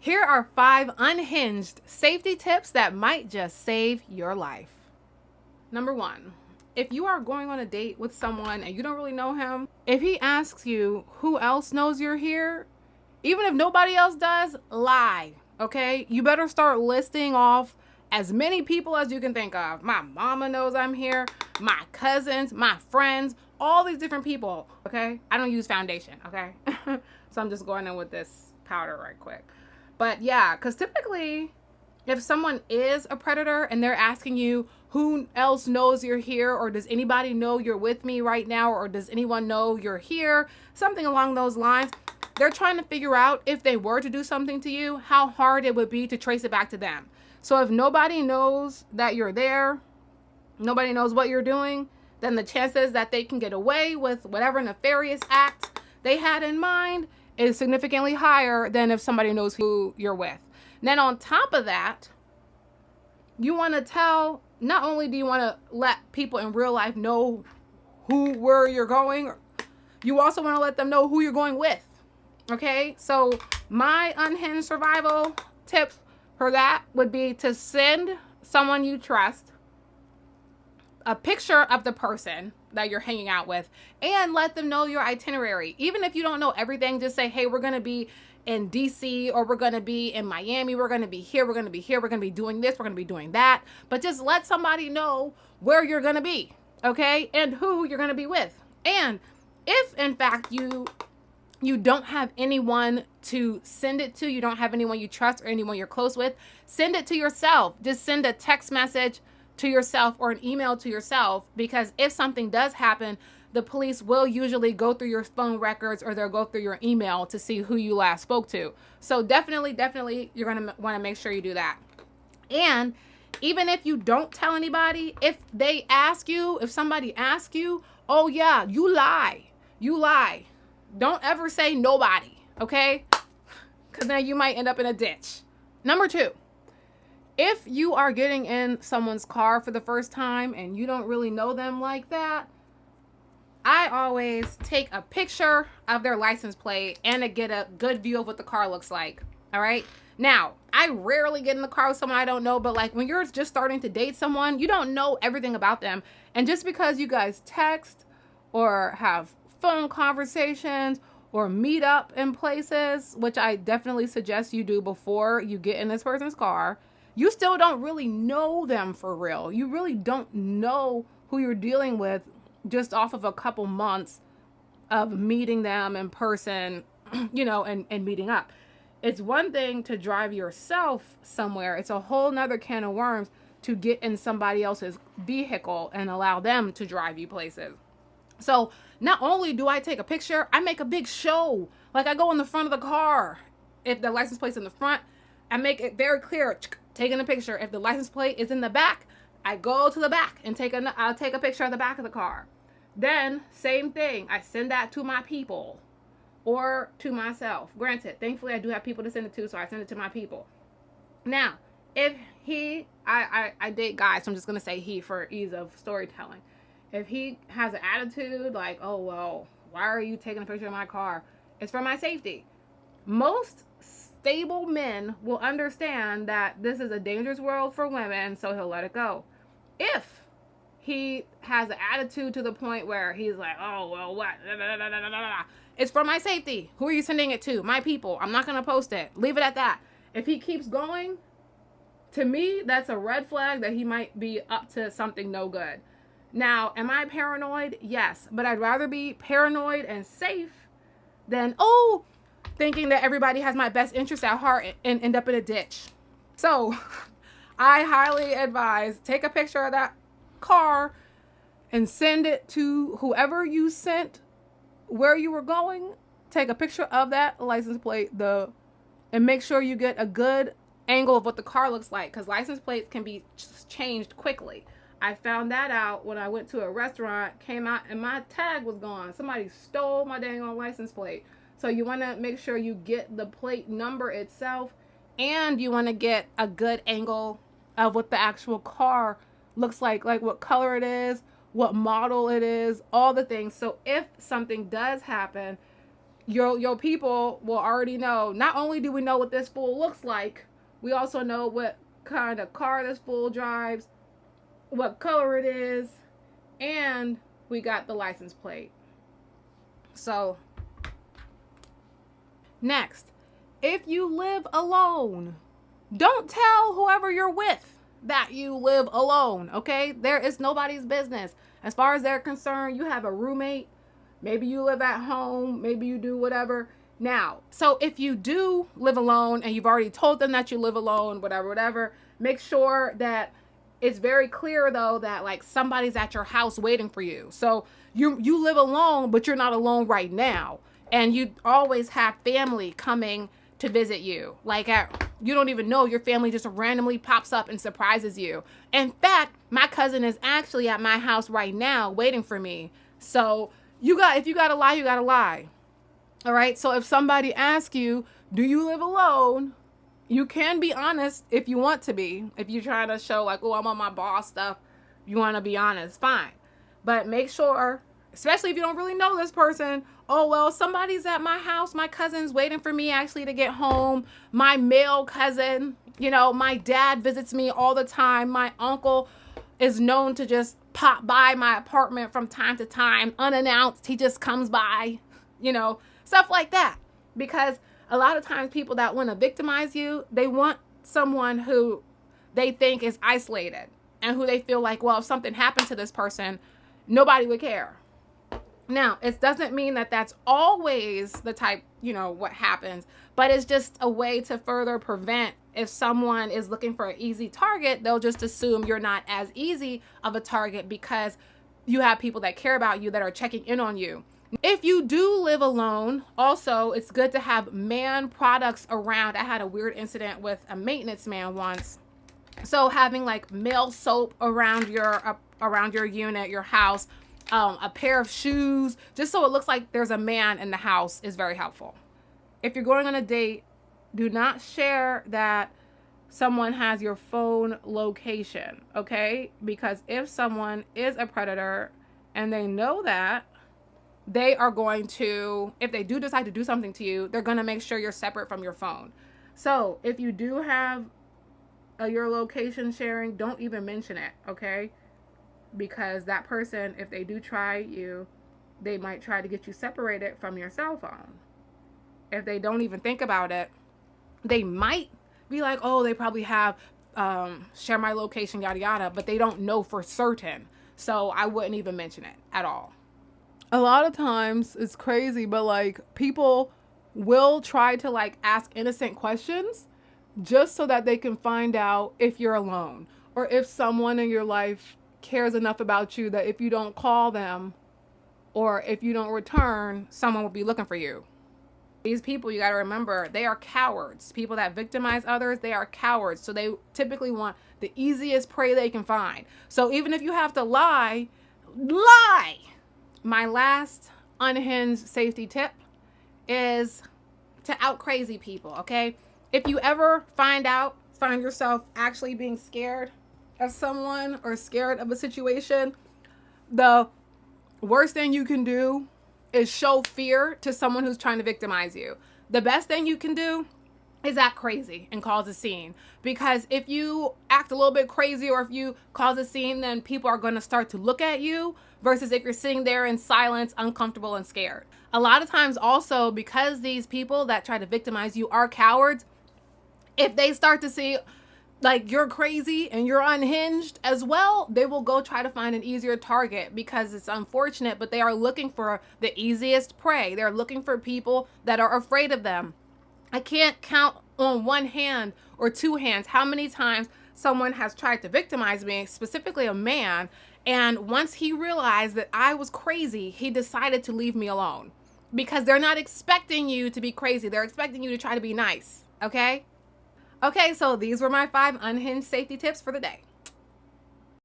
Here are 5 unhinged safety tips that might just save your life. Number 1, if you are going on a date with someone and you don't really know him, if he asks you who else knows you're here, even if nobody else does, lie, okay? You better start listing off as many people as you can think of. My mama knows I'm here, my cousins, my friends, all these different people, okay? I don't use foundation, okay? So I'm just going in with this powder right quick. But yeah, because typically if someone is a predator and they're asking you who else knows you're here, or does anybody know you're with me right now, or does anyone know you're here, something along those lines, they're trying to figure out, if they were to do something to you, how hard it would be to trace it back to them. So if nobody knows that you're there, nobody knows what you're doing, then the chances that they can get away with whatever nefarious act they had in mind is significantly higher than if somebody knows who you're with. Then on top of that, you want to tell, not only do you want to let people in real life know where you're going, you also want to let them know who you're going with. Okay? So my unhinged survival tips for that would be to send someone you trust a picture of the person that you're hanging out with and let them know your itinerary. Even if you don't know everything, just say, hey, we're going to be in DC, or we're going to be in Miami. We're going to be here. We're going to be here. We're going to be doing this. We're going to be doing that. But just let somebody know where you're going to be. Okay. And who you're going to be with. And if in fact you don't have anyone to send it to, you don't have anyone you trust or anyone you're close with, send it to yourself. Just send a text message to yourself or an email to yourself, because if something does happen, the police will usually go through your phone records, or they'll go through your email to see who you last spoke to. So definitely, you're going to want to make sure you do that. And even if you don't tell anybody, if somebody asks you, oh yeah, you lie. Don't ever say nobody, okay? Because then you might end up in a ditch. Number 2, if you are getting in someone's car for the first time and you don't really know them like that, I always take a picture of their license plate and to get a good view of what the car looks like. All right. Now, I rarely get in the car with someone I don't know, but like when you're just starting to date someone, you don't know everything about them. And just because you guys text or have phone conversations or meet up in places, which I definitely suggest you do before you get in this person's car, you still don't really know them for real. You really don't know who you're dealing with just off of a couple months of meeting them in person, and meeting up. It's one thing to drive yourself somewhere. It's a whole nother can of worms to get in somebody else's vehicle and allow them to drive you places. So not only do I take a picture, I make a big show. Like I go in the front of the car. If the license plate's in the front, I make it very clear, taking a picture. If the license plate is in the back, I go to the back and I'll take a picture of the back of the car. Then same thing, I send that to my people or to myself. Granted, thankfully I do have people to send it to, so I send it to my people. Now, if I date guys, so I'm just going to say he for ease of storytelling. If he has an attitude like, oh, well, why are you taking a picture of my car? It's for my safety. Most stable men will understand that this is a dangerous world for women, so he'll let it go. If he has an attitude to the point where he's like, oh, well, what? It's for my safety. Who are you sending it to? My people. I'm not going to post it. Leave it at that. If he keeps going, to me, that's a red flag that he might be up to something no good. Now, am I paranoid? Yes. But I'd rather be paranoid and safe than, thinking that everybody has my best interest at heart and end up in a ditch. So I highly advise, take a picture of that car and send it to whoever you sent where you were going. Take a picture of that license plate, and make sure you get a good angle of what the car looks like, because license plates can be changed quickly. I found that out when I went to a restaurant, came out and my tag was gone. Somebody stole my dang on license plate. So you want to make sure you get the plate number itself, and you want to get a good angle of what the actual car looks like what color it is, what model it is, all the things. So if something does happen, your people will already know. Not only do we know what this fool looks like, we also know what kind of car this fool drives, what color it is, and we got the license plate. So, next, if you live alone, don't tell whoever you're with that you live alone, okay? There is nobody's business. As far as they're concerned, you have a roommate. Maybe you live at home. Maybe you do whatever. Now, so if you do live alone and you've already told them that you live alone, whatever, make sure that it's very clear, though, that like somebody's at your house waiting for you. So you live alone, but you're not alone right now. And you always have family coming to visit you. Like you don't even know, your family just randomly pops up and surprises you. In fact, my cousin is actually at my house right now waiting for me. So if you gotta lie, you gotta lie. All right. So if somebody asks you, do you live alone? You can be honest if you want to be. If you're trying to show like, oh, I'm on my boss stuff, you want to be honest, fine. But make sure, especially if you don't really know this person, oh, well, somebody's at my house. My cousin's waiting for me actually to get home. My male cousin, my dad visits me all the time. My uncle is known to just pop by my apartment from time to time, unannounced. He just comes by, stuff like that. Because a lot of times people that want to victimize you, they want someone who they think is isolated and who they feel like, well, if something happened to this person, nobody would care. Now, it doesn't mean that that's always the type, what happens, but it's just a way to further prevent. If someone is looking for an easy target, they'll just assume you're not as easy of a target because you have people that care about you that are checking in on you. If you do live alone, also, it's good to have man products around. I had a weird incident with a maintenance man once. So having like male soap around your unit, your house, a pair of shoes, just so it looks like there's a man in the house is very helpful. If you're going on a date, do not share that someone has your phone location, okay? Because if someone is a predator and they know that, they are going to, if they do decide to do something to you, they're going to make sure you're separate from your phone. So if you do have your location sharing, don't even mention it, okay? Because that person, if they do try you, they might try to get you separated from your cell phone. If they don't even think about it, they might be like, oh, they probably have share my location, yada, yada, but they don't know for certain. So I wouldn't even mention it at all. A lot of times it's crazy, but like people will try to like ask innocent questions just so that they can find out if you're alone or if someone in your life cares enough about you that if you don't call them or if you don't return, someone will be looking for you. These people, you got to remember, they are cowards. People that victimize others, they are cowards. So they typically want the easiest prey they can find. So even if you have to lie. My last unhinged safety tip is to out crazy people, okay? If you ever find yourself actually being scared of someone or scared of a situation, the worst thing you can do is show fear to someone who's trying to victimize you. The best thing you can do is act crazy and cause a scene. Because if you act a little bit crazy or if you cause a scene, then people are going to start to look at you versus if you're sitting there in silence, uncomfortable and scared. A lot of times also, because these people that try to victimize you are cowards, if they start to see like you're crazy and you're unhinged as well, they will go try to find an easier target because it's unfortunate, but they are looking for the easiest prey. They're looking for people that are afraid of them. I can't count on one hand or two hands how many times someone has tried to victimize me, specifically a man, and once he realized that I was crazy, he decided to leave me alone because they're not expecting you to be crazy. They're expecting you to try to be nice, okay? Okay, so these were my 5 unhinged safety tips for the day.